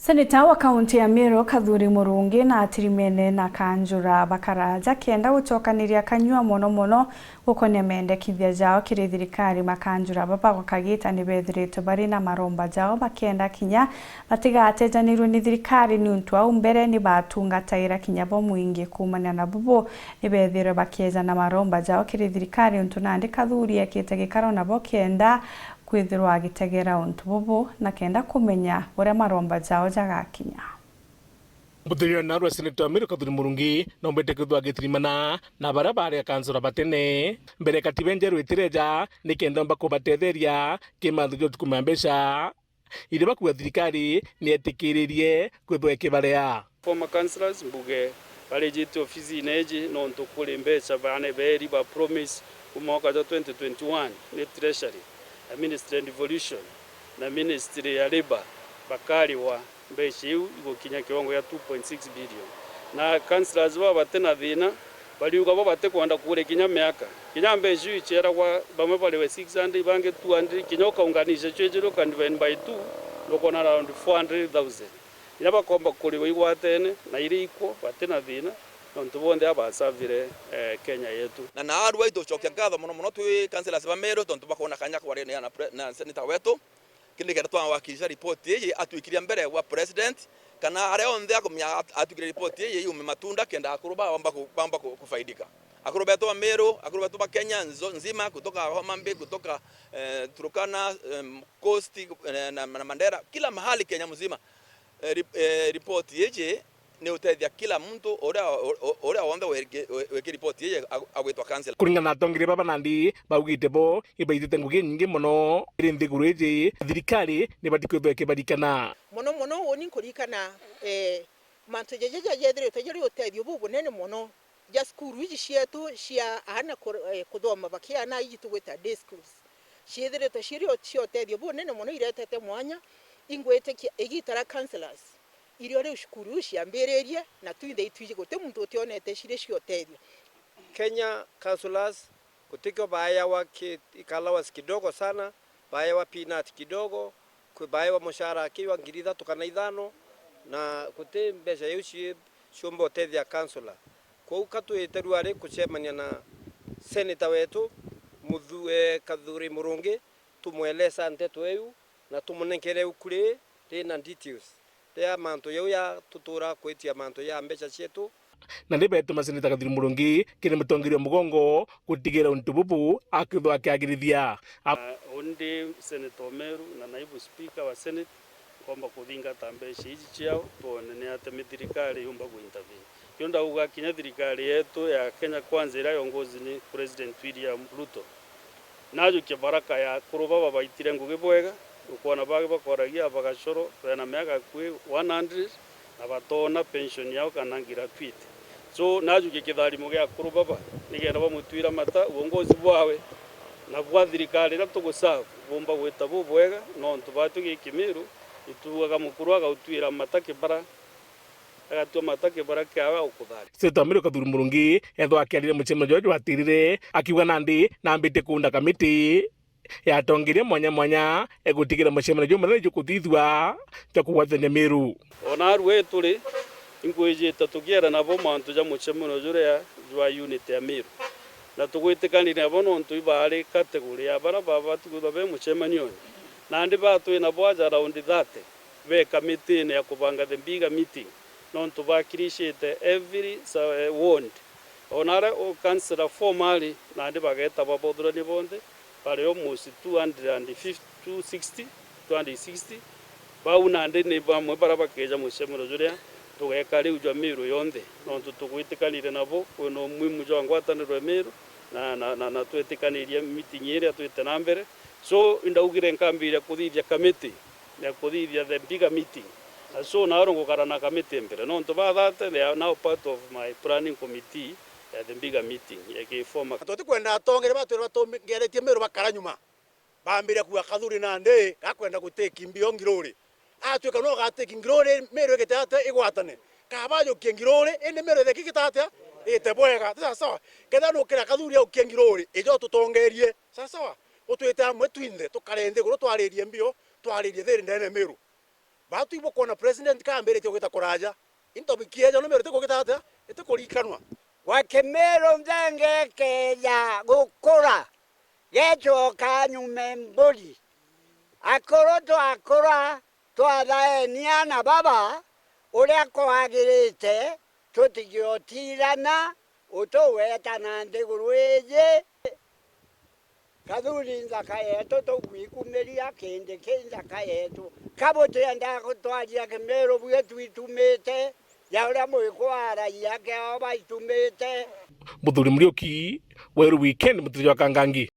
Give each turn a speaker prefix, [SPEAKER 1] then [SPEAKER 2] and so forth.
[SPEAKER 1] Seneta wa kaunti ya Meru Kadhuri Murungi na Atirimene na Kanjura Bakaraja kenda gucokaniria kanyua mono gukonia mendekithia jao kiri thirikari makanjura baba gwakagita ni bethirite bari na maromba jao bakenda kinya batigatejanirwe ni thirikari ni untu au mbere ni batungataira kinya bo muingi kumania na bubo ni bethire bakieza na maromba jao kiri thirikari untu nandi Kadhuri ekite gikaro nabo kenda kwithirwa agitegera untu bubu na kenda kumenya uria maromba jao jagakinya.
[SPEAKER 2] Muthirira na Seneta Meru Kadhuri Murungi no mbete kwithwa agitirimana na bara bare kansura batene mbere katibe njeru itireja ni kenda mba kubatetheria kimathugio tukuma mbeca ire bakuwa thirikari ni etikiririe kwithwa ikibarea.
[SPEAKER 3] Former councillors mbuge barejite ofisi neji no ntukuri mbeca bane beri ba promise umwaka wa 2021 ni treasury na Ministry of Devolution na Ministry ya Labor bakari wa mbeca iu igokinya kiwango ya 2.6 billion na councillors ba batena thina baliuga bo bate kwenda kure kinya miaka kinya mbeca iu ichera kwa bamwe bali we 600 bange 200 kinya kaunganisha chwejero kan divide by 2 lokona around 400,000 ina bakomba kuri wigwatene na iri iko batena thina nontu bonde abasavire Kenya yetu
[SPEAKER 4] na arwa itochokia ngatho muno twi councillors ba Meru tontu bakona kanya kwari na senator wetu kindi kera twawakilisha report iyi atwikiria mbere wa president kana are onthe akomya atwikiria report iyi yume matunda kenda akuruba bamba kufaidika akuruba to Meru akuruba to Kenya nzima kutoka Homa Bay kutoka Turkana Coast na Mandera kila mahali Kenya mzima report iyi ni utethia kila mtu oria wonde weke report ye agwitwa cancel
[SPEAKER 2] kuringana na tongire baba nandi baugite bo ibaitete ngugi nyingi muno iri nthiguru iji thirikari ni batikwithwa kibarikana
[SPEAKER 5] muno woni kurikana mantu jejeja yethire tejeri utethio bubu nene muno ja skuru iji cietu cia ana kuthoma bakiana iji tugwita day schools ciethire to cirio cio tethio bubu nene muno iretete mwanya ingwete igitara councillors irio ri shukuru ciambirerie na tuinde itwije gote muntu utionete cire cio tethio.
[SPEAKER 6] Kenya councillors kutiko baya wa ikalawa kidogo sana baya wa peanut kidogo baya wa mshahara kiwa ngiri 3 kana 5 na kute mbeca yuci ciombo tethia councillor kwa ukatu eterware kucemania na senator wetu Kadhuri Murungi tumweleza nteto eyu na tumunengere ukuri na details ya manto ya tutura kwetia manto ya mbeca cietu
[SPEAKER 2] na nibetu maseneta Kadhuri Murungi kire mutongirio mugongo gutigira untu bubu akithwa akiagirithia
[SPEAKER 3] undi Senator Meru na naibu speaker wa Senate kwamba kuthingata mbeca ici ciao tuone ni ate thirikari yumba kuintervene yonda uga kinya thirikari yetu ya Kenya Kwanza ira yongozi ni President William Ruto najo kibaraka ya kuruba babaitire ngugi bwega ukona bage bakoragia bagashoro na miaka kwi 100 na batona pension yao kana gratuity so najuke kitharimu gya kurubaba nigenda bamutwira mata uongozi bwawe na bwa thirikari na tugusavu bomba gwita bubwega no ntubatu gikimiru ituaga mukuru agautwira mata kibara agatwa mata kibara kyawa ukuthari
[SPEAKER 2] Seneta Meru Kadhuri Murungi ethwa akiarire muchema George watirire akiuga nandi na mbite kunda kamiti ya tongiria mwanya egutigira mucemana jo mara kuthithwa ta kuwathania Meru
[SPEAKER 3] ona ruwe turi ingwejeta tugiera nabo mantu ja mucemano jure jwa unit ya Meru na tugwitikanira bono ntu ibari category ya bara baba tugutha be mucemanio na ndi batu ina bwaja around 30 be committee ya kubanga the bigger meeting no ntu bakirishite every ward onara o councillor formally na ndi bageta babodura ni bonde pare almost 260 bauna ndi ni bamwe baraba keja mucemero juria tugeka riu jwa Meru yonthe no tutugwitikanire nabo kuno mwimu jwa ngwataniro Meru na twetikanire meeting ire twite na mbere so ndaugire nkambire kuthithia committee na kuthithia the bigger meeting so narongo karana committee mbere no ntubathate they are now part of my planning committee at the bigger meeting yake former
[SPEAKER 7] toti kwenda tongere batongeretie Meru bakara nyuma bambire kuwa Kadhuri nande gakwenda guteki mbio ngirore atweka no gateki ngirore Meru getate igwatane kabajo kingirore ende Meru theki gitate ite bwega sawa ketha no kira Kadhuri au kingirore ijo tutongerie sawa utwita amwe twinde tukarende guru twaririe mbio twaririe thiri ndene Meru batu ibo kona president ka mbere tyo gita kuraja into bikie no mere tyo gita ata ete kurikanwa
[SPEAKER 8] wa Kemero mzenge keja gukura gecho kanyume mburi akora twathaeniana baba uria kwagirite tutigiotirana utuwetana ndiguru iji kathuri nzaka yetu tugwikumiria kindi kinzaka yetu kabutienda gutwaria Kemero bwe twitumite ya uria mwikwara yake aba itumite
[SPEAKER 2] Muthuri Muriuki Weru Weekend Muthuri wa Kangangi.